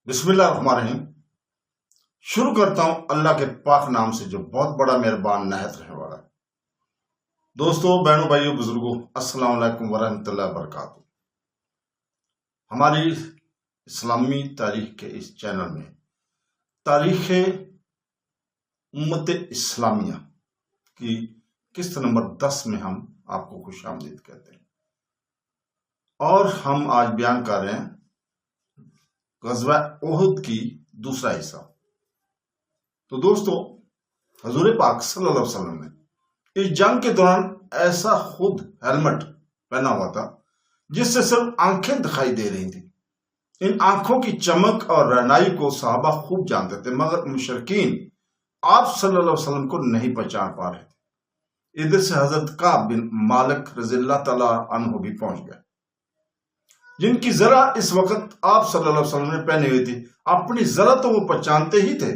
بسم اللہ الرحمن الرحیم۔ شروع کرتا ہوں اللہ کے پاک نام سے جو بہت بڑا مہربان نہایت رہنے والا ہے۔ دوستو، بہنوں، بھائیوں، بزرگوں، السلام علیکم ورحمۃ اللہ وبرکاتہ۔ ہماری اسلامی تاریخ کے اس چینل میں تاریخ امت اسلامیہ کی قسط نمبر 10 میں ہم آپ کو خوش آمدید کہتے ہیں، اور ہم آج بیان کر رہے ہیں غزوہ احد کی دوسرا حصہ۔ تو دوستو، حضور پاک صلی اللہ علیہ وسلم نے اس جنگ کے دوران ایسا خود ہیلمٹ پہنا ہوا تھا جس سے صرف آنکھیں دکھائی دے رہی تھیں۔ ان آنکھوں کی چمک اور رہنائی کو صحابہ خوب جانتے تھے، مگر مشرکین آپ صلی اللہ علیہ وسلم کو نہیں پہچان پا رہے تھے۔ ادھر سے حضرت کعب بن مالک رضی اللہ تعالیٰ عنہ بھی پہنچ گئے، جن کی ذرا اس وقت آپ صلی اللہ علیہ وسلم نے پہنی ہوئی تھی۔ اپنی ذرا تو وہ پہچانتے ہی تھے،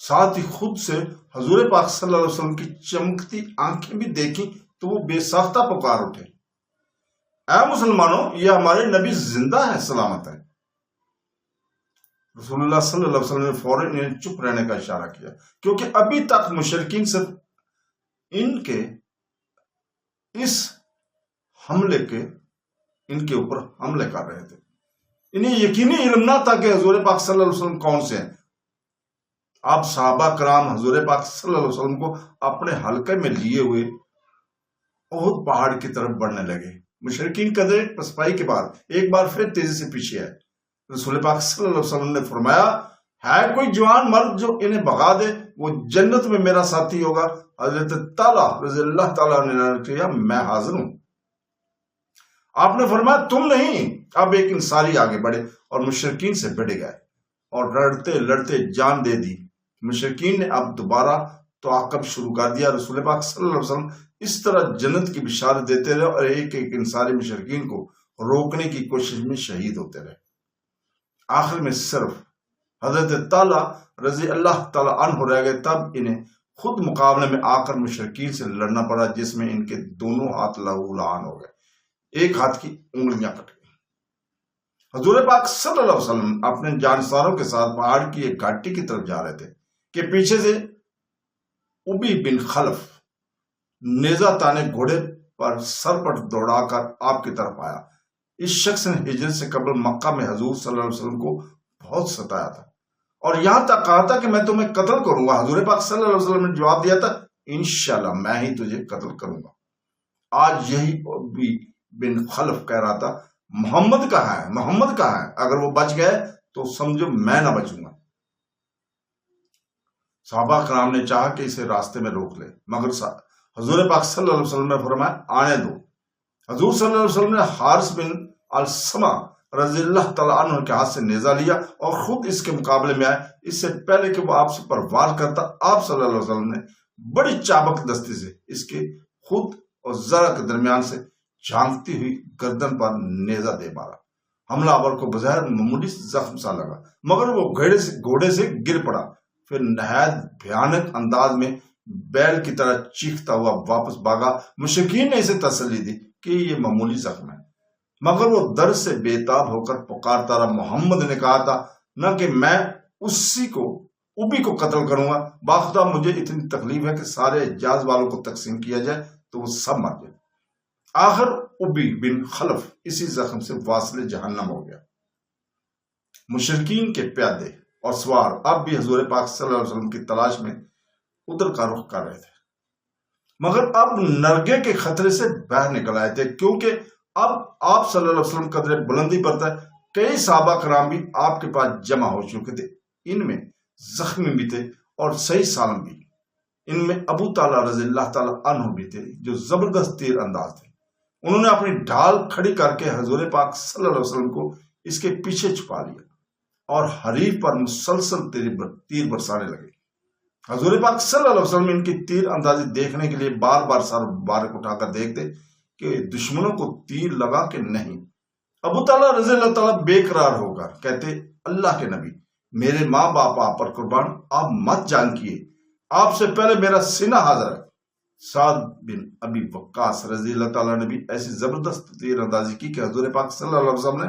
ساتھ ہی خود سے حضور پاک صلی اللہ علیہ وسلم کی چمکتی آنکھیں بھی دیکھی تو وہ بے ساختہ پکار اٹھے، اے مسلمانوں، یہ ہمارے نبی زندہ ہیں، سلامت ہیں۔ رسول اللہ صلی اللہ علیہ وسلم نے فوراً انہیں چپ رہنے کا اشارہ کیا، کیونکہ ابھی تک مشرکین صرف ان کے اس حملے کے ان کے اوپر حملے کر رہے تھے۔ انہیں یقینی علم نہ تھا کہ حضور پاک صلی اللہ علیہ وسلم کون سے ہیں۔ آپ صحابہ کرام حضور پاک صلی اللہ علیہ وسلم کو اپنے حلقے میں لیے ہوئے احد پہاڑ کی طرف بڑھنے لگے۔ مشرکین قدرے پسپائی کے بعد ایک بار پھر تیزی سے پیچھے آئے۔ رسول پاک صلی اللہ علیہ وسلم نے فرمایا، ہے کوئی جوان مرد جو انہیں بھگا دے، وہ جنت میں میرا ساتھی ہوگا۔ حضرت طلحہ رضی اللہ تعالیٰ نے کہا، میں حاضر ہوں۔ آپ نے فرمایا، تم نہیں۔ اب ایک انصاری آگے بڑھے اور مشرکین سے بڑھ گئے اور لڑتے لڑتے جان دے دی۔ مشرکین نے اب دوبارہ تعاقب شروع کر دیا۔ رسول پاک صلی اللہ علیہ وسلم اس طرح جنت کی بشارت دیتے رہے اور ایک ایک انصاری مشرکین کو روکنے کی کوشش میں شہید ہوتے رہے۔ آخر میں صرف حضرت طلحہ رضی اللہ تعالیٰ عنہ رہ گئے۔ تب انہیں خود مقابلے میں آ کر مشرکین سے لڑنا پڑا، جس میں ان کے دونوں ہاتھ لہو لعان ہو گئے، ایک ہاتھ کی انگلیاں کٹ گئی۔ حضور پاک صلی اللہ علیہ وسلم اپنے جانساروں کے ساتھ پہاڑ کی ایک گھاٹی کی طرف جا رہے تھے کہ پیچھے سے ابی بن خلف نیزہ تانے گھوڑے پر سر پر دوڑا کر آپ کی طرف آیا۔ اس شخص نے ہجرت سے قبل مکہ میں حضور صلی اللہ علیہ وسلم کو بہت ستایا تھا اور یہاں تک کہا تھا کہ میں تمہیں قتل کروں گا۔ حضور پاک صلی اللہ علیہ وسلم نے جواب دیا تھا، انشاءاللہ میں ہی تجھے قتل کروں گا۔ آج یہی ابی بن خلف کہہ رہا تھا، محمد کہاں ہے، محمد کہاں ہے، اگر وہ بچ گئے تو سمجھو میں نہ بچوں گا۔ صحابہ کرام نے چاہا کہ اسے راستے میں روک لے، مگر حضور پاک صلی اللہ علیہ وسلم نے فرمایا، آنے دو۔ حضور صلی اللہ علیہ وسلم نے حارث بن السمع رضی اللہ تعالیٰ عنہ کے ہاتھ سے نیزہ لیا اور خود اس کے مقابلے میں آئے۔ اس سے پہلے کہ وہ آپ پر وار کرتا، آپ صلی اللہ علیہ وسلم نے بڑی چابک دستی سے اس کے خود اور ذرا کے درمیان سے جھانکتی ہوئی گردن پر نیزہ دے مارا۔ حملہ آور کو بظاہر معمولی زخم سا لگا، مگر وہ گھوڑے سے گر پڑا، پھر نہایت بھیانک انداز میں بیل کی طرح چیختا ہوا واپس بھاگا۔ مشرکین نے اسے تسلی دی کہ یہ معمولی زخم ہے، مگر وہ درد سے بےتاب ہو کر پکارتا رہا۔ محمد نے کہا تھا نہ کہ میں ابی کو قتل کروں گا، باخدا مجھے اتنی تکلیف ہے کہ سارے حجاز والوں کو تقسیم کیا جائے تو وہ سب مر جائے۔ آخر ابی بن خلف اسی زخم سے واصل جہنم ہو گیا۔ مشرکین کے پیادے اور سوار اب بھی حضور پاک صلی اللہ علیہ وسلم کی تلاش میں ادھر کا رخ کر رہے تھے، مگر اب نرگے کے خطرے سے باہر نکل آئے تھے، کیونکہ اب آپ صلی اللہ علیہ وسلم قدر بلندی پر تھے۔ کئی صحابہ کرام بھی آپ کے پاس جمع ہو چکے تھے، ان میں زخمی بھی تھے اور صحیح سالم بھی۔ ان میں ابو طلحہ رضی اللہ تعالیٰ عنہ بھی تھے، جو زبردست تیر انداز تھے۔ انہوں نے اپنی ڈھال کھڑی کر کے حضور پاک صلی اللہ علیہ وسلم کو اس کے پیچھے چھپا لیا اور حریف پر مسلسل تیر برسانے لگے۔ حضور پاک صلی اللہ علیہ وسلم ان کی تیر اندازی دیکھنے کے لیے بار بار سر مبارک اٹھا کر دیکھتے کہ دشمنوں کو تیر لگا کہ نہیں۔ ابو طلحہ رضی اللہ تعالیٰ بے قرار ہو کر کہتے، اللہ کے نبی، میرے ماں باپ آپ پر قربان، آپ مت جان کیے، آپ سے پہلے میرا سینہ حاضر ہے۔ سعد بن ابی وقاص رضی اللہ تعالیٰ نے بھی ایسی زبردست تیر اندازی کی کہ حضور پاک صلی اللہ علیہ وسلم نے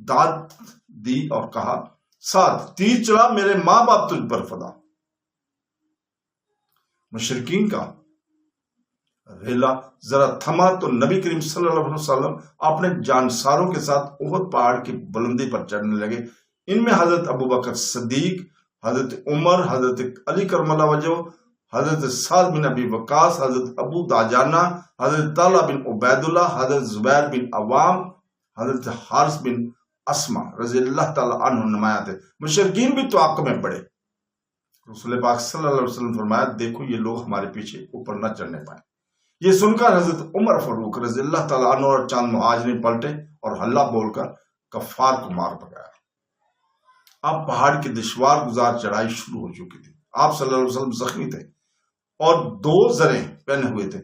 داد دی اور کہا سعد تیر چلا، میرے ماں باپ تجھ پر فدا۔ مشرکین کا ریلا ذرا تھما تو نبی کریم صلی اللہ علیہ وسلم اپنے جانساروں کے ساتھ احد پہاڑ کی بلندی پر چڑھنے لگے۔ ان میں حضرت ابو بکر صدیق، حضرت عمر، حضرت علی کرم اللہ وجہ، حضرت سعد بن ابی وقاص، حضرت ابو داجانہ، حضرت طلحہ بن عبید اللہ، حضرت زبیر بن عوام، حضرت حارث بن اسما رضی اللہ تعالی عنہ نمایاں تھے۔ مشرکین بھی توقع میں پڑے۔ رسول پاک صلی اللہ علیہ وسلم فرمایا دیکھو یہ لوگ ہمارے پیچھے اوپر نہ چڑھنے پائیں۔ یہ سن کر حضرت عمر فاروق رضی اللہ تعالیٰ عنہ اور چند مہاجرین پلٹے اور ہلہ بول کر کفار کو مار پکایا۔ اب پہاڑ کی دشوار گزار چڑھائی شروع ہو چکی تھی۔ آپ صلی اللہ علیہ وسلم زخمی تھے اور 2 زریں پہنے ہوئے تھے۔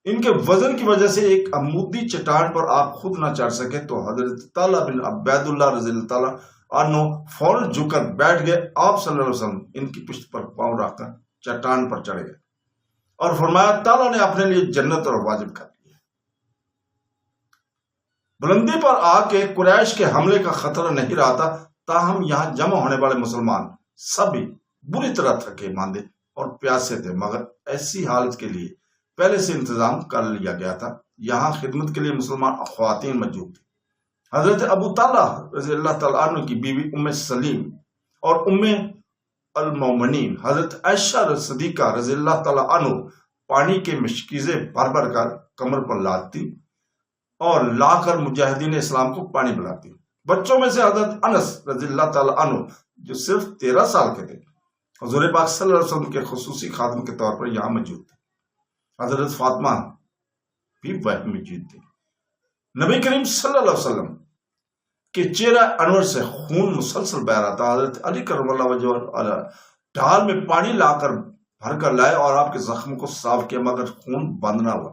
ان کے وزن کی وجہ سے ایک عمودی چٹان پر آپ خود نہ چڑھ سکے تو حضرت طلحہ بن عبید اللہ رضی اللہ تعالیٰ عنہ فوراً جھک کر بیٹھ گئے۔ آپ صلی اللہ علیہ وسلم ان کی پشت پر پاؤں رکھ کر چٹان پر چڑھ گئے اور فرمایا تعالیٰ نے اپنے لیے جنت اور واجب کر لی۔ بلندی پر آ کے قریش کے حملے کا خطرہ نہیں رہا تھا، تاہم یہاں جمع ہونے والے مسلمان سبھی بری طرح تھکے ماندے اور پیاسے تھے، مگر ایسی حالت کے لیے پہلے سے انتظام کر لیا گیا تھا۔ یہاں خدمت کے لیے مسلمان خواتین موجود تھے۔ حضرت ابو طلحہ رضی اللہ تعالیٰ عنہ کی بیوی ام سلیم اور ام المومنین حضرت عائشہ صدیقہ رضی اللہ تعالیٰ عنہ پانی کے مشکیزیں بھر بھر کر کمر پر لاتی اور لا کر مجاہدین اسلام کو پانی پلاتی۔ بچوں میں سے حضرت انس رضی اللہ تعالیٰ عنہ جو صرف 13 سال کے تھے حضور پاک صلی اللہ علیہ وسلم کے خصوصی خادم کے طور پر یہاں موجود تھے۔ حضرت فاطمہ بھی وہیں موجود تھی۔ نبی کریم صلی اللہ علیہ وسلم کے چہرہ انور سے خون مسلسل بہ رہا تھا۔ حضرت علی کرم اللہ وجہ ڈھال میں پانی لا کر بھر کر لائے اور آپ کے زخم کو صاف کیا، مگر خون بند نہ ہوا۔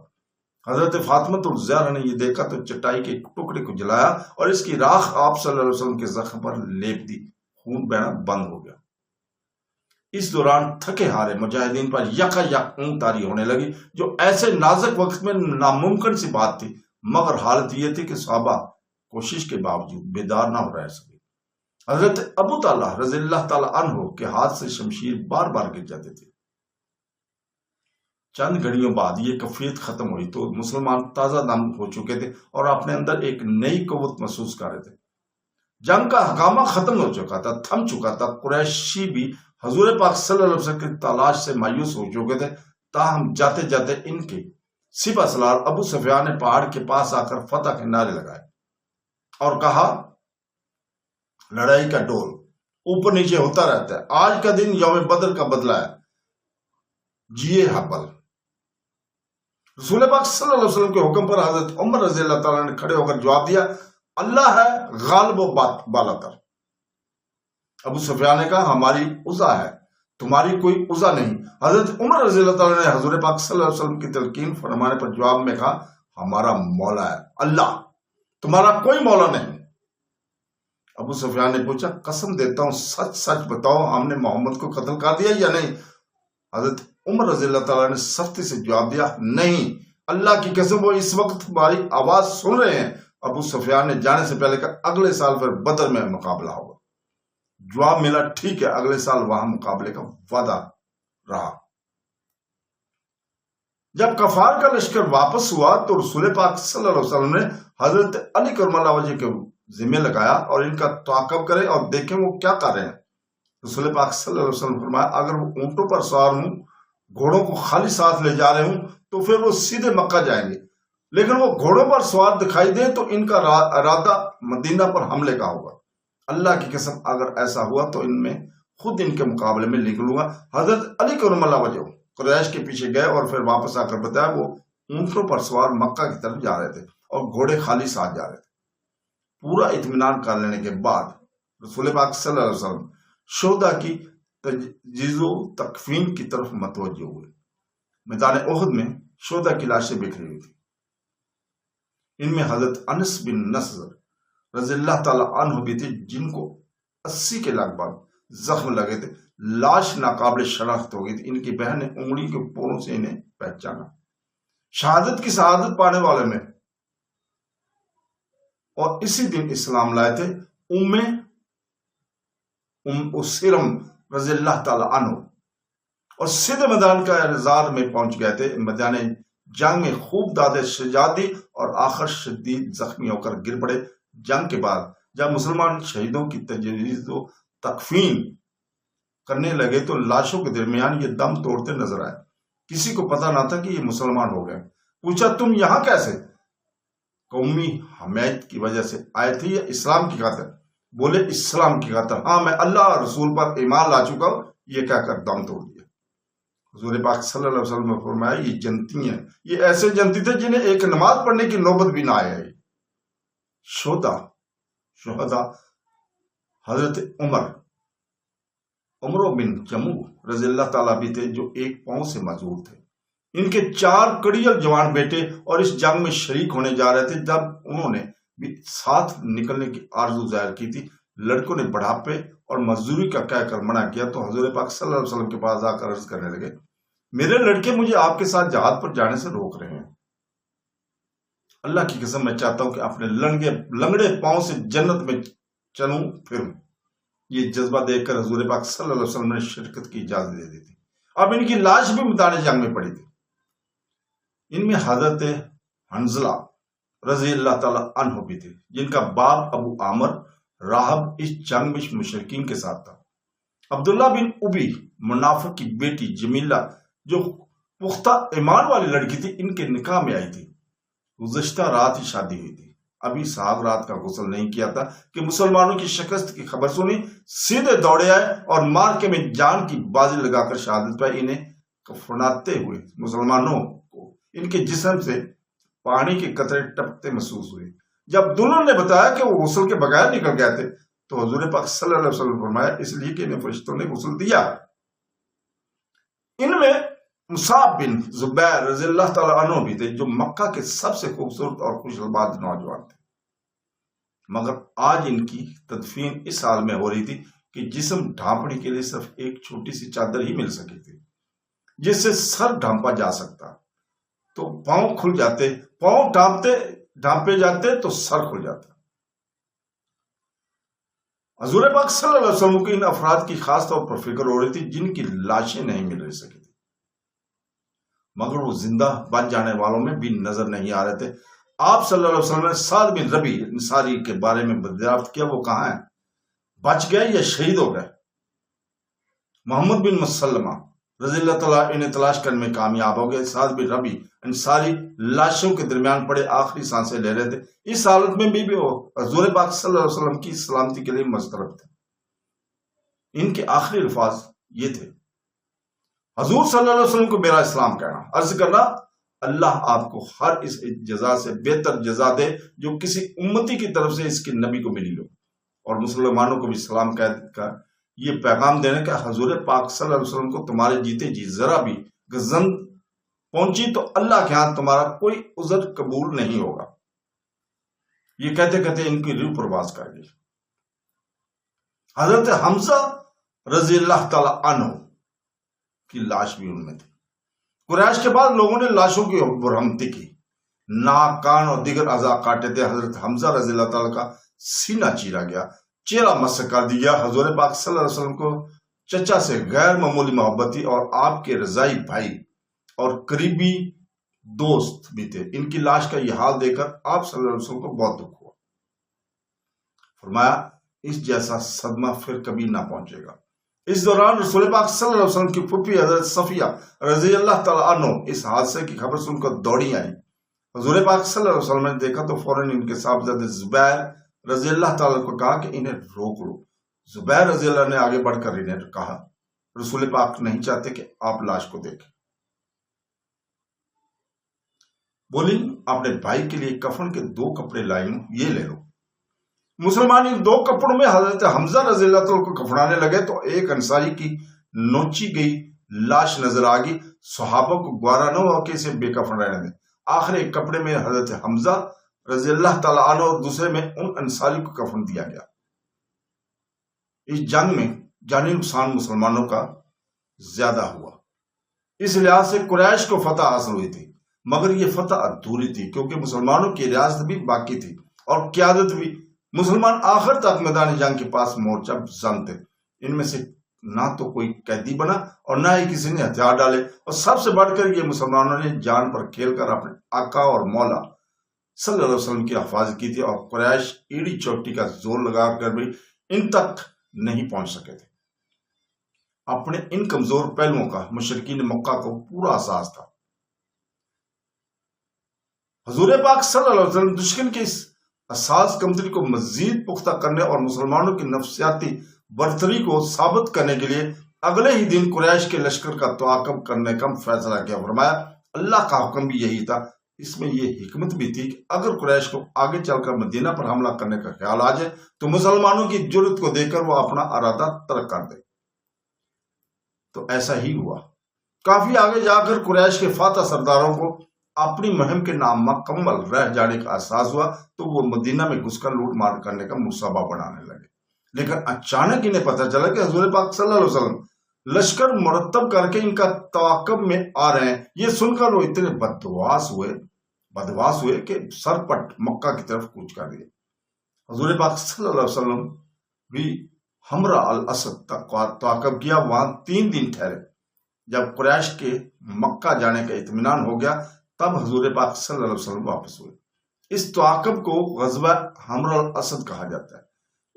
حضرت فاطمہ الزہرا نے یہ دیکھا تو چٹائی کے ٹکڑے کو جلایا اور اس کی راکھ آپ صلی اللہ علیہ وسلم کے زخم پر لیپ دی، خون بہنا بند ہو گیا۔ اس دوران تھکے ہارے مجاہدین پر یکا یک اونگ طاری ہونے لگی، جو ایسے نازک وقت میں ناممکن سی بات تھی، مگر حالت یہ تھی کہ صحابہ کوشش کے باوجود بیدار نہ ہو رہ سکے۔ حضرت ابو طلحہ رضی اللہ تعالیٰ عنہ کے ہاتھ سے شمشیر بار بار گر جاتے تھے۔ چند گھڑیوں بعد یہ کیفیت ختم ہوئی تو مسلمان تازہ دم ہو چکے تھے اور اپنے اندر ایک نئی قوت محسوس کر رہے تھے۔ جنگ کا ہنگامہ ختم ہو چکا تھا، تھم چکا تھا۔ قریشی بھی حضور پاک صلی اللہ علیہ وسلم کی تلاش سے مایوس ہو چکے تھے، تاہم جاتے جاتے ان کے سپہ سالار ابو سفیان نے پہاڑ کے پاس آ کر فتح کے نعرے لگائے اور کہا لڑائی کا ڈول اوپر نیچے ہوتا رہتا ہے، آج کا دن یوم بدر کا بدلہ ہے، جیے حبل۔ رسول پاک صلی اللہ علیہ وسلم کے حکم پر حضرت عمر رضی اللہ تعالیٰ نے کھڑے ہو کر جواب دیا اللہ ہے غالب و بالا تر۔ ابو سفیان نے کہا ہماری عزا ہے، تمہاری کوئی عزا نہیں۔ حضرت عمر رضی اللہ تعالیٰ نے حضور پاک صلی اللہ علیہ وسلم کی تلقین فرمانے پر جواب میں کہا ہمارا مولا ہے اللہ، تمہارا کوئی مولا نہیں۔ ابو سفیان نے پوچھا قسم دیتا ہوں سچ سچ بتاؤ ہم نے محمد کو قتل کر دیا یا نہیں؟ حضرت عمر رضی اللہ تعالیٰ نے سختی سے جواب دیا نہیں، اللہ کی قسم وہ اس وقت تمہاری آواز سن رہے ہیں۔ ابو سفیان نے جانے سے پہلے کہا اگلے سال پھر بدر میں مقابلہ ہوگا۔ جواب ملا ٹھیک ہے، اگلے سال وہاں مقابلے کا وعدہ رہا۔ جب کفار کا لشکر واپس ہوا تو رسول پاک صلی اللہ علیہ وسلم نے حضرت علی کرم اللہ وجہ کے ذمہ لگایا اور ان کا تعاقب کرے اور دیکھیں وہ کیا کر رہے ہیں۔ رسول پاک صلی اللہ علیہ وسلم فرمایا اگر وہ اونٹوں پر سوار ہوں، گھوڑوں کو خالی ساتھ لے جا رہے ہوں تو پھر وہ سیدھے مکہ جائیں گے، لیکن وہ گھوڑوں پر سوار دکھائی دیں تو ان کا ارادہ مدینہ پر حملے کا ہوگا۔ اللہ کی قسم اگر ایسا ہوا تو ان میں خود ان کے مقابلے میں نکلوں گا۔ حضرت علی کرم اللہ وجہ قریش کے پیچھے گئے اور پھر واپس آ کر بتایا وہ اونٹوں پر سوار مکہ کی طرف جا رہے تھے اور گھوڑے خالی ساتھ جا رہے تھے۔ پورا اطمینان کر لینے کے بعد رسول پاک صلی اللہ علیہ وسلم شہداء کی تجہیز و تکفین کی طرف متوجہ ہوئے۔ میدان احد میں شہداء کی لاشیں بکھری ہوئی تھی۔ ان میں حضرت انس بن نصر رضی اللہ تعالی عنہ بھی تھے جن کو 80 کے لگ بھگ زخم لگے تھے۔ لاش ناقابل شناخت ہو گئی تھی۔ ان کی بہن نے انگلی کے پوروں سے انہیں پہچانا۔ شہادت کی شہادت پانے والے میں اور اسی دن اسلام لائے تھے سرم رضی اللہ تعالی عنہ، اور سیدھے میدان کا انتظار میں پہنچ گئے تھے۔ میدان جنگ میں خوب داد شجاعت دی اور آخر شدید زخمی ہو کر گر پڑے۔ جنگ کے بعد جب مسلمان شہیدوں کی تجہیز و تکفین کرنے لگے تو لاشوں کے درمیان یہ دم توڑتے نظر آئے۔ کسی کو پتہ نہ تھا کہ یہ مسلمان ہو گئے۔ پوچھا تم یہاں کیسے؟ قومی حمیت کی وجہ سے آئے تھے یا اسلام کی خاطر؟ بولے اسلام کی خاطر، ہاں میں اللہ اور رسول پر ایمان لا چکا ہوں، یہ کہہ کر دم توڑ دیا۔ حضور پاک صلی اللہ علیہ وسلم نے فرمایا یہ جنتی ہیں، یہ ایسے جنتی تھے جنہیں ایک نماز پڑھنے کی نوبت بھی نہ آئے۔ شہداء حضرت عمر بن جموح رضی اللہ تعالیٰ بھی تھے، جو ایک پاؤں سے معذور تھے۔ ان کے 4 کڑیل جوان بیٹے اور اس جنگ میں شریک ہونے جا رہے تھے۔ جب انہوں نے بھی ساتھ نکلنے کی آرزو ظاہر کی تھی، لڑکوں نے بڑھاپے اور مزدوری کا کہہ کر منع کیا تو حضور پاک صلی اللہ علیہ وسلم کے پاس آ کر عرض کرنے لگے، میرے لڑکے مجھے آپ کے ساتھ جہاد پر جانے سے روک رہے ہیں۔ اللہ کی قسم میں چاہتا ہوں کہ اپنے لنگڑے پاؤں سے جنت میں چلوں پھروں۔ یہ جذبہ دیکھ کر حضور پاک صلی اللہ علیہ وسلم نے شرکت کی اجازت دے دی تھی۔ اب ان کی لاش بھی میدان جنگ میں پڑی تھی۔ ان میں حضرت حنظلہ رضی اللہ تعالی عنہ بھی تھے، جن کا باپ ابو عامر راہب اس جنگ میں مشرکین کے ساتھ تھا۔ عبداللہ بن ابی منافق کی بیٹی جمیلہ جو پختہ ایمان والی لڑکی تھی، ان کے نکاح میں آئی تھی۔ گزشتہ رات ہی شادی ہوئی تھی، ابھی صاحب رات کا غسل نہیں کیا تھا کہ مسلمانوں کی شکست کی خبر سنی، سیدھے دوڑے آئے اور مارکے میں جان کی بازی لگا کر شہادت پائی۔ انہیں کفناتے ہوئے مسلمانوں کو ان کے جسم سے پانی کے قطرے ٹپکتے محسوس ہوئے۔ جب دلہن نے بتایا کہ وہ غسل کے بغیر نکل گئے تھے تو حضور پاک صلی اللہ علیہ وسلم فرمایا، اس لیے کہ انہیں فرشتوں نے غسل دیا۔ ان میں مصعب بن زبیر رضی اللہ تعالی عنہ بھی تھے، جو مکہ کے سب سے خوبصورت اور خوش الباز نوجوان تھے، مگر آج ان کی تدفین اس حال میں ہو رہی تھی کہ جسم ڈھانپنے کے لیے صرف ایک چھوٹی سی چادر ہی مل سکی تھی، جس سے سر ڈھانپا جا سکتا تو پاؤں کھل جاتے، پاؤں ڈھانپے جاتے تو سر کھل جاتا۔ حضور پاک صلی اللہ علیہ وسلم کی ان افراد کی خاص طور پر فکر ہو رہی تھی جن کی لاشیں نہیں مل سکی تھی، مگر وہ زندہ بچ جانے والوں میں بھی نظر نہیں آ رہے تھے۔ آپ صلی اللہ علیہ وسلم نے سعد بن ربیع انصاری کے بارے میں دریافت کیا، وہ کہاں ہیں؟ بچ گئے یا شہید ہو گئے؟ محمد بن مسلمہ رضی اللہ تعالیٰ انہیں تلاش کرنے میں کامیاب ہو گئے۔ سعد بن ربیع انصاری لاشوں کے درمیان پڑے آخری سانسیں لے رہے تھے۔ اس حالت میں بھی وہ حضور پاک صلی اللہ علیہ وسلم کی سلامتی کے لیے مضطرب تھے۔ ان کے آخری الفاظ یہ تھے، حضور صلی اللہ علیہ وسلم کو میرا اسلام کہنا، عرض کرنا اللہ آپ کو ہر اس جزا سے بہتر جزا دے جو کسی امتی کی طرف سے اس کے نبی کو ملی ہو، اور مسلمانوں کو بھی سلام کہہ کر یہ پیغام دینے کا حضور پاک صلی اللہ علیہ وسلم کو تمہارے جیتے جی ذرا بھی گزند پہنچی تو اللہ کے ہاں تمہارا کوئی عذر قبول نہیں ہوگا۔ یہ کہتے کہتے ان کی روح پرواز کر گئی۔ حضرت حمزہ رضی اللہ تعالی عنہ کی لاش بھی ان میں تھی۔ قریش کے بعد لوگوں نے لاشوں کی برہمتی کی، ناک، کان اور دیگر اعضاء کاٹے تھے۔ حضرت حمزہ رضی اللہ تعالیٰ کا سینہ چیرا گیا، چہرہ مسح کر دیا۔ حضور پاک صلی اللہ علیہ وسلم کو چچا سے غیر معمولی محبت تھی اور آپ کے رضائی بھائی اور قریبی دوست بھی تھے۔ ان کی لاش کا یہ حال دیکھ کر آپ صلی اللہ علیہ وسلم کو بہت دکھ ہوا۔ فرمایا اس جیسا صدمہ پھر کبھی نہ پہنچے گا۔ اس دوران رسول پاک صلی اللہ علیہ وسلم کی پھوپھی حضرت صفیہ رضی اللہ تعالیٰ عنہ اس حادثے کی خبر سن کر دوڑی آئی۔ حضور پاک صلی اللہ علیہ وسلم نے دیکھا تو فوراً ان کے صاحبزادے زبیر رضی اللہ تعالیٰ کو کہا کہ انہیں روک لو۔ زبیر رضی اللہ نے آگے بڑھ کر انہیں کہا، رسول پاک نہیں چاہتے کہ آپ لاش کو دیکھیں۔ بولی اپنے بھائی کے لیے کفن کے 2 کپڑے لائی ہوں، یہ لے لو۔ مسلمان ان 2 کپڑوں میں حضرت حمزہ رضی اللہ تعالیٰ کو کفنانے لگے تو ایک انصاری کی نوچی گئی لاش نظر آ گئی۔ صحابہ کو گوارا نہ ہوا کہ اسے بے کفن رہنے دیں۔ آخر ایک کپڑے میں حضرت حمزہ رضی اللہ تعالیٰ عنہ اور دوسرے میں ان انصاری کو کفن دیا گیا۔ اس جنگ میں جانی نقصان مسلمانوں کا زیادہ ہوا۔ اس لحاظ سے قریش کو فتح حاصل ہوئی تھی، مگر یہ فتح ادھوری تھی کیونکہ مسلمانوں کی ریاست بھی باقی تھی۔ اور قیادت بھی۔ مسلمان آخر تک میدان جنگ کے پاس مورچہ زن تھے۔ ان میں سے نہ تو کوئی قیدی بنا اور نہ ہی کسی نے ہتھیار ڈالے، اور سب سے بڑھ کر یہ مسلمانوں نے جان پر کھیل کر اپنے آقا اور مولا صلی اللہ علیہ وسلم کی حفاظت کی تھی، اور قریش ایڑی چوٹی کا زور لگا کر بھی ان تک نہیں پہنچ سکے تھے۔ اپنے ان کمزور پہلوؤں کا مشرکین مکہ کو پورا احساس تھا۔ حضور پاک صلی اللہ علیہ وسلم دشمن کی اس اساس کمزوری کو مزید پختہ کرنے اور مسلمانوں کی نفسیاتی برتری کو ثابت کرنے کے لیے اگلے ہی دن قریش کے لشکر کا تعاقب کرنے کا فیصلہ کیا۔ فرمایا اللہ کا حکم بھی یہی تھا۔ اس میں یہ حکمت بھی تھی کہ اگر قریش کو آگے چل کر مدینہ پر حملہ کرنے کا خیال آ جائے تو مسلمانوں کی جرت کو دیکھ کر وہ اپنا ارادہ ترک کر دے۔ تو ایسا ہی ہوا۔ کافی آگے جا کر قریش کے فاتح سرداروں کو اپنی مہم کے نامکمل رہ جانے کا احساس ہوا تو وہ مدینہ میں گھس کر لوٹ مار کرنے کا منصوبہ بنانے لگے۔ لیکن اچانک انہیں پتہ چلا کہ حضور پاک صلی اللہ علیہ وسلم لشکر مرتب کر کے ان کا تعاقب میں آ رہے ہیں۔ یہ سن کر وہ اتنے بدواس ہوئے کہ سر پٹ مکہ کی طرف کوچ کر گئے۔ حضور پاک صلی اللہ علیہ وسلم بھی ہمرا الاسد تک تعاقب کیا، وہاں 3 دن ٹھہرے۔ جب قریش کے مکہ جانے کا اطمینان ہو گیا تب حضور پاک صلی اللہ علیہ وسلم واپس ہوئے۔ اس تعاقب کو غزوہ ہمرا الاسد کہا جاتا ہے۔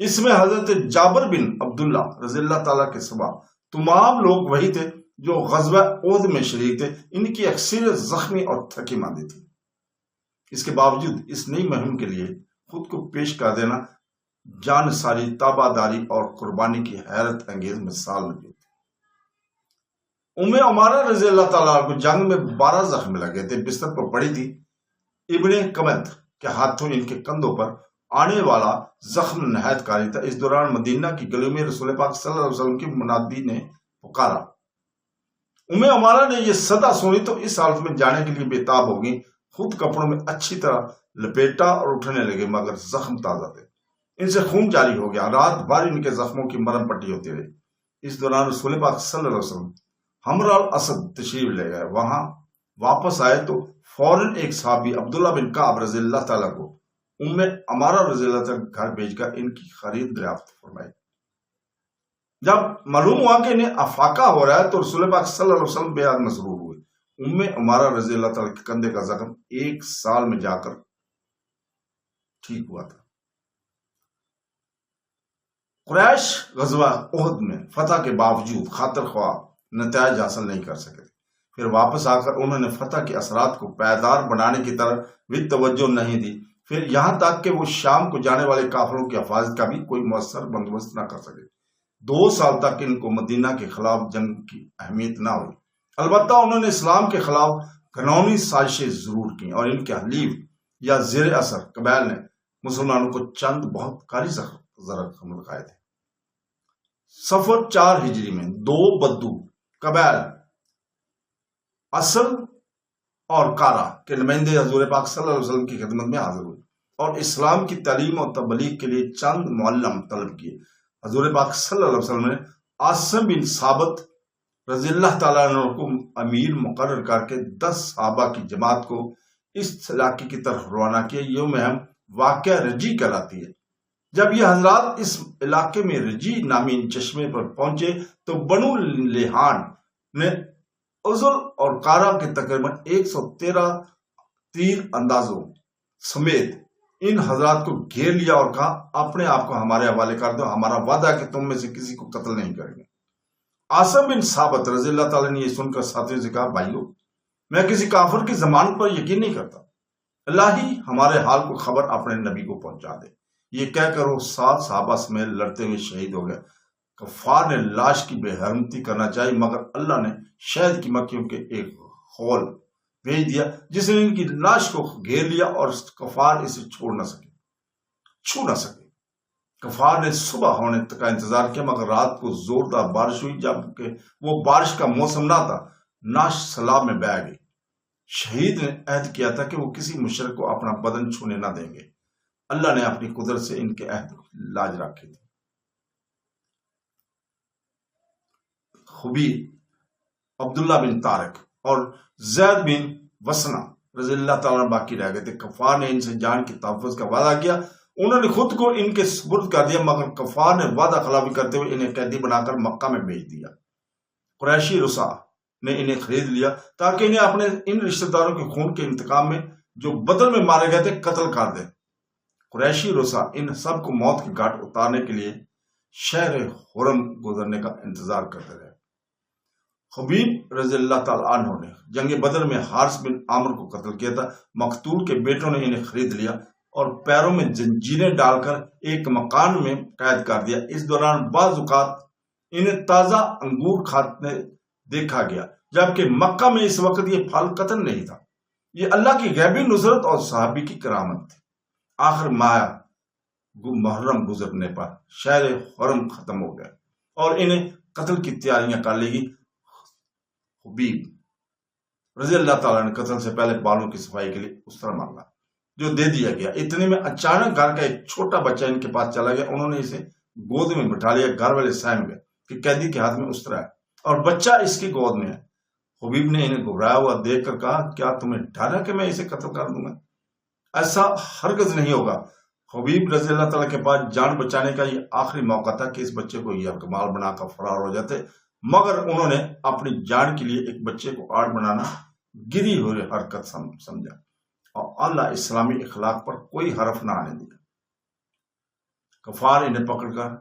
اس میں حضرت جابر بن عبداللہ رضی اللہ تعالیٰ کے سوا تمام لوگ وہی تھے جو غزوہ احد میں شریک تھے۔ ان کی اکثریت زخمی اور تھکی ماندی تھی۔ اس کے باوجود اس نئی مہم کے لیے خود کو پیش کر دینا جان ساری، تابعداری اور قربانی کی حیرت انگیز مثال لگی تھی۔ عمارہ رضی اللہ تعالیٰ کو جنگ میں 12 زخم لگے تھے، بستر پر پڑی تھی۔ ابن کمت کے ہاتھوں ان کے کندھوں پر آنے والا زخم نہایت کاری تھا۔ اس دوران مدینہ کی گلیوں میں رسول پاک صلی اللہ علیہ وسلم کی منادی نے پکارا۔ عمارہ نے یہ صدا سنی تو اس حالت میں جانے کے لیے بےتاب ہو گئی۔ خود کپڑوں میں اچھی طرح لپیٹا اور اٹھنے لگے، مگر زخم تازہ تھے، ان سے خون جاری ہو گیا۔ رات بھر ان کے زخموں کی مرہم پٹی ہوتی رہی۔ اس دوران رسول پاک صلی اللہ علیہ وسلم ہمرا الاسد تشریف لے گئے۔ وہاں واپس آئے تو فوراً ایک صحابی عبداللہ بن کعب رضی اللہ تعالیٰ کو عمارہ رضی اللہ تعالیٰ گھر بھیج کر ان کی خرید دریافت فرمائی۔ جب معلوم ہوا کہ انہیں افاقہ ہو رہا ہے تو رسول پاک صلی اللہ علیہ وسلم بے حد مسرور ہوئے۔ عمارہ رضی اللہ تعالیٰ کے کندھے کا زخم 1 سال میں جا کر ٹھیک ہوا تھا۔ قریش غزوہ احد میں فتح کے باوجود خاطر خواہ نتائج حاصل نہیں کر سکے تھے۔ پھر واپس آ کر انہوں نے فتح کے اثرات کو پائیدار بنانے کی طرف بھی توجہ نہیں دی، پھر یہاں تک کہ وہ شام کو جانے والے کافروں کی حفاظت کا بھی کوئی مؤثر بندوبست نہ کر سکے۔ 2 سال تک ان کو مدینہ کے خلاف جنگ کی اہمیت نہ ہوئی۔ البتہ انہوں نے اسلام کے خلاف گھناؤنی سازشیں ضرور کی، اور ان کے حلیف یا زیر اثر قبائل نے مسلمانوں کو چند بہت کاری زخم لگائے تھے۔ صفر 4 ہجری میں 2 بدو قبائل اصل اور کارا کے نمائندے حضور پاک صلی اللہ علیہ وسلم کی خدمت میں حاضر ہوئے اور اسلام کی تعلیم اور تبلیغ کے لیے چند معلم طلب کیے۔ حضور پاک صلی اللہ علیہ وسلم نے عاصم بن ثابت رضی اللہ تعالیٰ عنہ کو امیر مقرر کر کے 10 صحابہ کی جماعت کو اس علاقے کی طرف روانہ کیا۔ یہ مہم واقعہ رجی کراتی ہے۔ جب یہ حضرات اس علاقے میں رجی نامی چشمے پر پہنچے تو بنو لحان نے عزل اور کارا کے تقریباً 113 تیر اندازوں سمیت ان حضرات کو گھیر لیا اور کہا اپنے آپ کو ہمارے حوالے کر دو، ہمارا وعدہ ہے کہ تم میں سے کسی کو قتل نہیں کریں گے۔ عاصم بن ثابت رضی اللہ تعالیٰ نے یہ سن کر ساتھیوں سے کہا بھائیو، میں کسی کافر کی ضمانت پر یقین نہیں کرتا، اللہ ہی ہمارے حال کو خبر اپنے نبی کو پہنچا دے۔ یہ کہہ کر وہ 7 صحابہ سمیت لڑتے ہوئے شہید ہو گئے۔ کفار نے لاش کی بے حرمتی کرنا چاہی، مگر اللہ نے شہد کی مکھیوں کے ایک خول بھیج دیا جس نے ان کی لاش کو گھیر لیا اور کفار اسے چھو نہ سکے۔ کفار نے صبح ہونے تک کا انتظار کیا، مگر رات کو زوردار بارش ہوئی۔ جبکہ وہ بارش کا موسم نہ تھا، ناش سیلاب میں بہہ گئی۔ شہید نے عہد کیا تھا کہ وہ کسی مشرک کو اپنا بدن چھونے نہ دیں گے۔ اللہ نے اپنی قدرت سے ان کے عہد لاج رکھی تھی۔ خبیب، عبداللہ بن طارق اور زید بن وسنہ رضی اللہ تعالیٰ باقی رہ گئے تھے۔ کفار نے ان سے جان کی تحفظ کا وعدہ کیا، انہوں نے خود کو ان کے سپرد کر دیا، مگر کفار نے وعدہ خلافی کرتے ہوئے انہیں قیدی بنا کر مکہ میں بھیج دیا۔ قریشی رسا نے انہیں خرید لیا تاکہ انہیں اپنے ان رشتہ داروں کے خون کے انتقام میں جو بدل میں مارے گئے تھے قتل کر دیں۔ قریشی رسا ان سب کو موت کے گھاٹ اتارنے کے لیے شہر حرم گزرنے کا انتظار کرتے رہے۔ خبیب رضی اللہ تعالیٰ عنہ نے جنگ بدر میں حارث بن عامر کو قتل کیا تھا۔ مقتول کے بیٹوں نے انہیں خرید لیا اور پیروں میں زنجیریں ڈال کر ایک مکان میں قید کر دیا۔ اس دوران بعض اوقات انہیں تازہ انگور کھاتے دیکھا گیا، جبکہ مکہ میں اس وقت یہ پھل قطن نہیں تھا۔ یہ اللہ کی غیبی نصرت اور صحابی کی کرامت تھی۔ آخر ماہ محرم گزرنے پر شہر حرم ختم ہو گیا اور انہیں قتل کی تیاریاں کر لی گئی۔ حبیب رضی اللہ تعالیٰ نے قتل سے پہلے بالوں کی صفائی کے لیے استرا مانگا جو دے دیا گیا۔ اتنے میں اچانک گھر کا ایک چھوٹا بچہ ان کے پاس چلا گیا، انہوں نے اسے گود میں بٹھا لیا۔ گھر والے سہم گئے کہ قیدی کے ہاتھ میں استرا ہے اور بچہ اس کی گود میں ہے۔ حبیب نے انہیں گھبرایا ہوا دیکھ کر کہا، کیا تمہیں ڈر ہے کہ میں اسے قتل کر دوں گا؟ ایسا ہرگز نہیں ہوگا۔ حبیب رضی اللہ تعالیٰ کے پاس جان بچانے کا یہ آخری موقع تھا کہ اس بچے کو یرغمال بنا کر فرار ہو جاتے، مگر انہوں نے اپنی جان کے لیے ایک بچے کو آڑ بنانا گری ہوئی حرکت سمجھا اور اعلیٰ اسلامی اخلاق پر کوئی حرف نہ آنے دیا۔ کفار انہیں پکڑ کر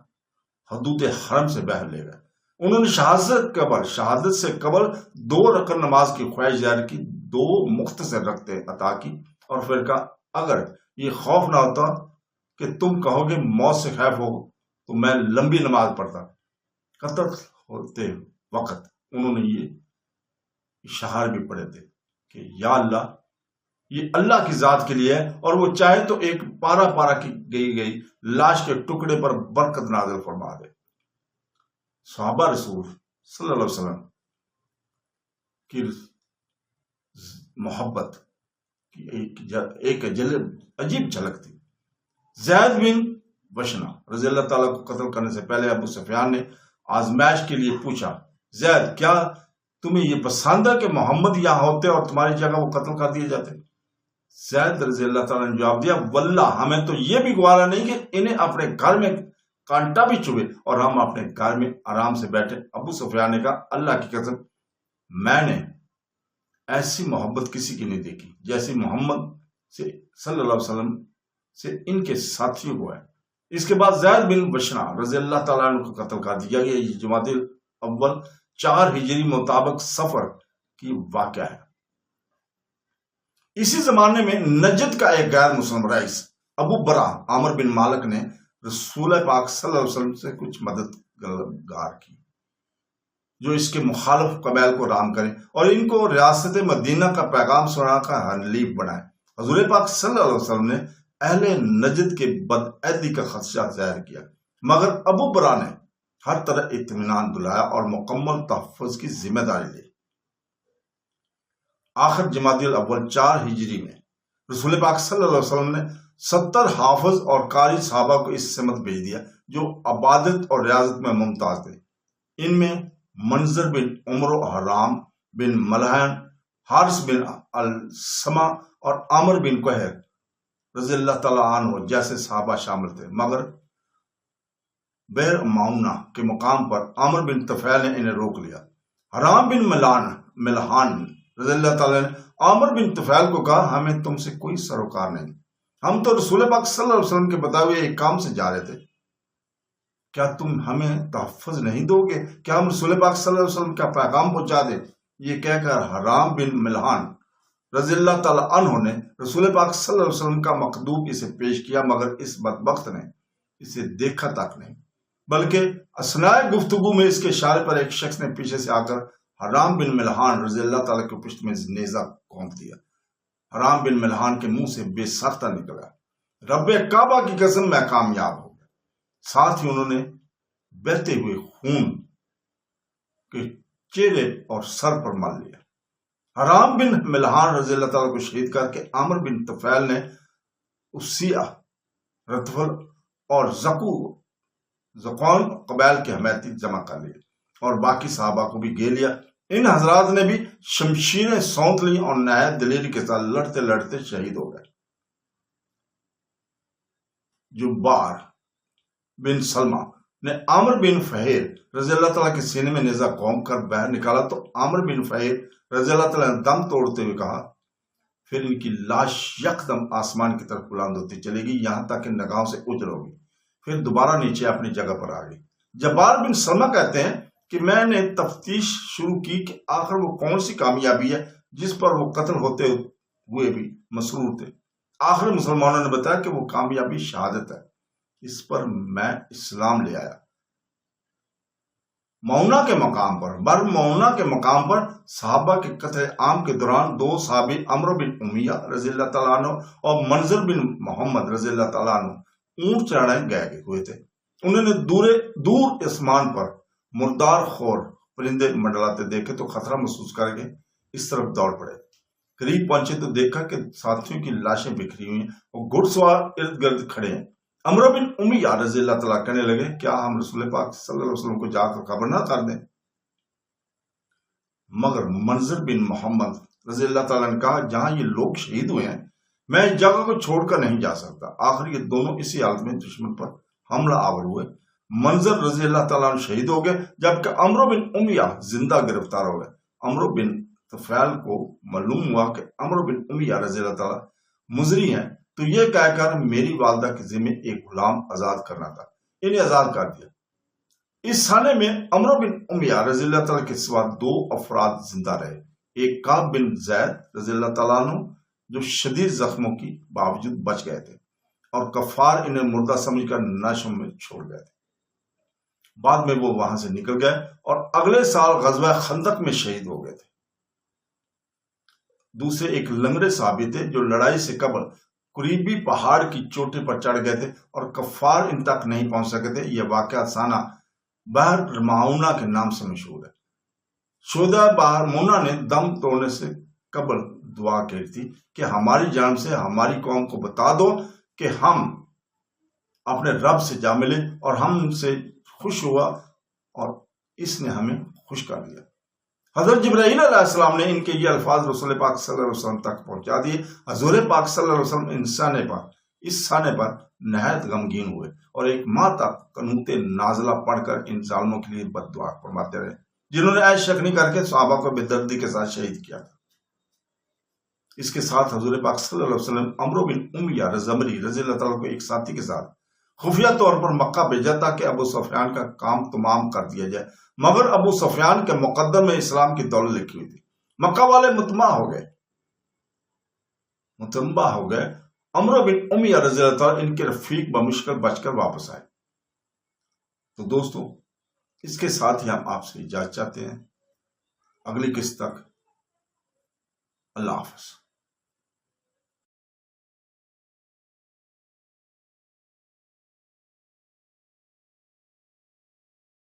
حدود حرم سے باہر لے گئے۔ انہوں نے شہادت سے قبل 2 رکعت نماز کی خواہش ظاہر کی، 2 مختصر رکعتیں عطا کی اور پھر کہا، اگر یہ خوف نہ ہوتا کہ تم کہو گے موت سے خائف ہو تو میں لمبی نماز پڑھتا۔ قتل ہوتے وقت انہوں نے یہ اشعار بھی پڑھے تھے کہ یا اللہ، یہ اللہ کی ذات کے لیے ہے اور وہ چاہے تو ایک پارا پارا کی گئی لاش کے ٹکڑے پر برکت نازل فرما دے۔ صحابہ رسول صلی اللہ علیہ وسلم کی محبت کی ایک عجیب جھلک تھی۔ زید بن بشنا رضی اللہ تعالیٰ کو قتل کرنے سے پہلے ابو سفیان نے آزمائش کے لیے پوچھا، زید کیا تمہیں یہ پسند ہے کہ محمد یہاں ہوتے اور تمہاری جگہ وہ قتل کر دیے جاتے؟ زید رضی اللہ تعالیٰ نے جواب دیا، واللہ ہمیں تو یہ بھی گوارا نہیں کہ انہیں اپنے گھر میں کانٹا بھی چبھے اور ہم اپنے گھر میں آرام سے بیٹھے۔ ابو سفیان نے کہا، اللہ کی قسم میں نے ایسی محبت کسی کی نہیں دیکھی جیسی محمد سے صلی اللہ علیہ وسلم سے ان کے ساتھیوں کو ہے۔ اس کے بعد زید بن بشنا رضی اللہ تعالیٰ عنہ کو قتل کر دیا گیا۔ یہ جمادی الاول 4 ہجری مطابق سفر کی واقعہ ہے۔ اسی زمانے میں نجد کا ایک غیر مسلم رئیس ابو برا عامر بن مالک نے رسول پاک صلی اللہ علیہ وسلم سے کچھ مددگار کی جو اس کے مخالف قبائل کو رام کریں اور ان کو ریاست مدینہ کا پیغام سنا کر حلیف بنائے۔ حضور پاک صلی اللہ علیہ وسلم نے اہل نجد کے بدعہدی کا خدشہ ظاہر کیا، مگر ابو برا نے ہر طرح اطمینان دلایا اور مکمل تحفظ کی ذمہ داری لی۔ آخر جمادی الاول 4 ہجری میں رسول پاک صلی اللہ علیہ وسلم نے 70 حافظ اور قاری صحابہ کو اس سمت بھیج دیا جو عبادت اور ریاضت میں ممتاز تھے۔ ان میں منظر بن عمر و حرام بن ملحان، حارث بن السما اور عامر بن قہر رضی اللہ تعالیٰ عنہ جیسے صحابہ شامل تھے، مگر بیر معونہ کے مقام پر عامر بن طفیل نے انہیں روک لیا۔ حرام بن ملحان رضی اللہ تعالیٰ نے عامر بن طفیل کو کہا، ہمیں تم سے کوئی سروکار نہیں، ہم تو رسول پاک صلی اللہ علیہ وسلم کے بتائے ہوئے ایک کام سے جا رہے تھے، کیا تم ہمیں تحفظ نہیں دو گے؟ کیا ہم رسول پاک صلی اللہ علیہ وسلم کا پیغام پہنچا دیں؟ یہ کہہ کر حرام بن ملحان رضی اللہ تعالیٰ عنہ نے رسول پاک صلی اللہ علیہ وسلم کا مکتوب اسے پیش کیا، مگر اس بدبخت نے اسے دیکھا تک نہیں، بلکہ اثناء گفتگو میں اس کے اشارے پر ایک شخص نے پیچھے سے آ کر حرام بن ملحان رضی اللہ تعالیٰ کے پشت میں نیزہ گھونپ دیا۔ حرام بن ملحان کے منہ سے بے ساختہ نکلا، رب کعبہ کی قسم میں کامیاب ہو گیا۔ ساتھ ہی انہوں نے بہتے ہوئے خون کے چہرے اور سر پر مل لیا۔ حرام بن ملحان رضی اللہ تعالیٰ کو شہید کر کے عامر بن طفیل نے اسیہ، رتفل اور زقون قبائل کے حمایتی جمع کر لیے اور باقی صحابہ کو بھی گھیر لیا۔ ان حضرات نے بھی شمشیریں سونت لی اور نہایت دلیری کے ساتھ لڑتے لڑتے شہید ہو گئے۔ جبار بن سلمہ نے عامر بن فہیر رضی اللہ تعالیٰ کے سینے میں نیزہ گھونپ کر باہر نکالا تو عامر بن فہیر رضی اللہ تعالیٰ نے دم توڑتے ہوئے کہا، پھر ان کی لاش یکدم آسمان کی طرف بلند ہوتی چلے گی یہاں تک کہ نگاہوں سے اجڑ ہوگی، پھر دوبارہ نیچے اپنی جگہ پر آ گئی۔ جبار بن سلمہ کہتے ہیں کہ میں نے تفتیش شروع کی کہ آخر وہ کون سی کامیابی ہے جس پر وہ قتل ہوتے ہوئے بھی مسرور تھے۔ آخر مسلمانوں نے بتایا کہ وہ کامیابی شہادت ہے۔ اس پر میں اسلام لے آیا۔ مونا کے مقام پر صحابہ کے قتل عام کے دوران دو صحابی عمرو بن امیہ رضی اللہ تعالیٰ عنہ اور منظر بن محمد رضی اللہ تعالیٰ عنہ اونٹ چڑھانے گئے ہوئے تھے۔ انہوں نے دور آسمان پر مردار خور پرندے منڈلاتے دیکھے تو خطرہ محسوس کر کے اس طرف دوڑ پڑے۔ قریب پہنچے تو دیکھا کہ ساتھیوں کی لاشیں بکھری ہوئی ہیں اور گھڑ سوار ارد گرد کھڑے ہیں۔ عمرو بن امیہ رضی اللہ تعالیٰ کہنے لگے، کیا ہم رسول پاک صلی اللہ علیہ وسلم کو جا کر خبر نہ کر دیں؟ مگر منظر بن محمد رضی اللہ تعالیٰ نے کہا، جہاں یہ لوگ شہید ہوئے ہیں میں اس جگہ کو چھوڑ کر نہیں جا سکتا۔ آخر یہ دونوں اسی حالت میں دشمن پر حملہ آور ہوئے۔ منظر رضی اللہ تعالیٰ عنہ شہید ہو گئے جبکہ عمرو بن امیہ زندہ گرفتار ہو گئے۔ عمرو بن طفیل کو معلوم ہوا کہ عمرو بن امیہ رضی اللہ تعالیٰ مزری ہیں تو یہ کہہ کر میری والدہ کے ذمہ ایک غلام آزاد کرنا تھا، انہیں آزاد کر دیا۔ اس سانے میں عمرو بن امیہ رضی اللہ تعالیٰ کے سوا دو افراد زندہ رہے، ایک کعب بن زید رضی اللہ تعالیٰ عنہ جو شدید زخموں کی باوجود بچ گئے تھے، اور کفار انہیں مردہ سمجھ کر نعشوں میں چھوڑ گئے تھے۔ بعد میں وہ وہاں سے نکل گئے اور اگلے سال غزوہ خندق میں شہید ہو گئے تھے۔ دوسرے ایک لنگڑے صحابی تھے جو لڑائی سے قبل قریبی پہاڑ کی چوٹی پر چڑھ گئے تھے اور کفار ان تک نہیں پہنچ سکے تھے۔ یہ واقعہ سانہ بحر معونہ کے نام سے مشہور ہے۔ شہداء بحر معونہ نے دم توڑنے سے قبل دعا کی تھی کہ ہماری جانب سے ہماری قوم کو بتا دو کہ ہم اپنے رب سے جا ملے اور ہم سے خوش ہوا اور اس نے ہمیں خوش کر دیا۔ حضرت جبرائیل علیہ السلام نے ان کے یہ الفاظ رسول پاک صلی اللہ علیہ وسلم تک پہنچا دیے۔ حضور پاک صلی اللہ علیہ وسلم اس سانے پر نہایت غمگین ہوئے اور ایک ماہ تک قنوت نازلہ پڑھ کر ان ظالموں کے لیے بد دعا فرماتے رہے جنہوں نے ایش شکنی کر کے صحابہ کو بے دردی کے ساتھ شہید کیا تھا۔ اس کے ساتھ حضور پاک صلی اللہ علیہ وسلم عمرو بن امیہ زمری رضی اللہ تعالیٰ کو ایک ساتھی کے ساتھ خفیہ طور پر مکہ بھیجا تاکہ ابو سفیان کا کام تمام کر دیا جائے، مگر ابو سفیان کے مقدر میں اسلام کی دولت لکھی ہوئی تھی۔ مکہ والے مطمع ہو گئے۔ عمرو بن امیہ رضی اللہ تعالیٰ ان کے رفیق بمشکل بچ کر واپس آئے۔ تو دوستو اس کے ساتھ ہی ہم آپ سے اجازت چاہتے ہیں، اگلی قسط تک اللہ حافظ۔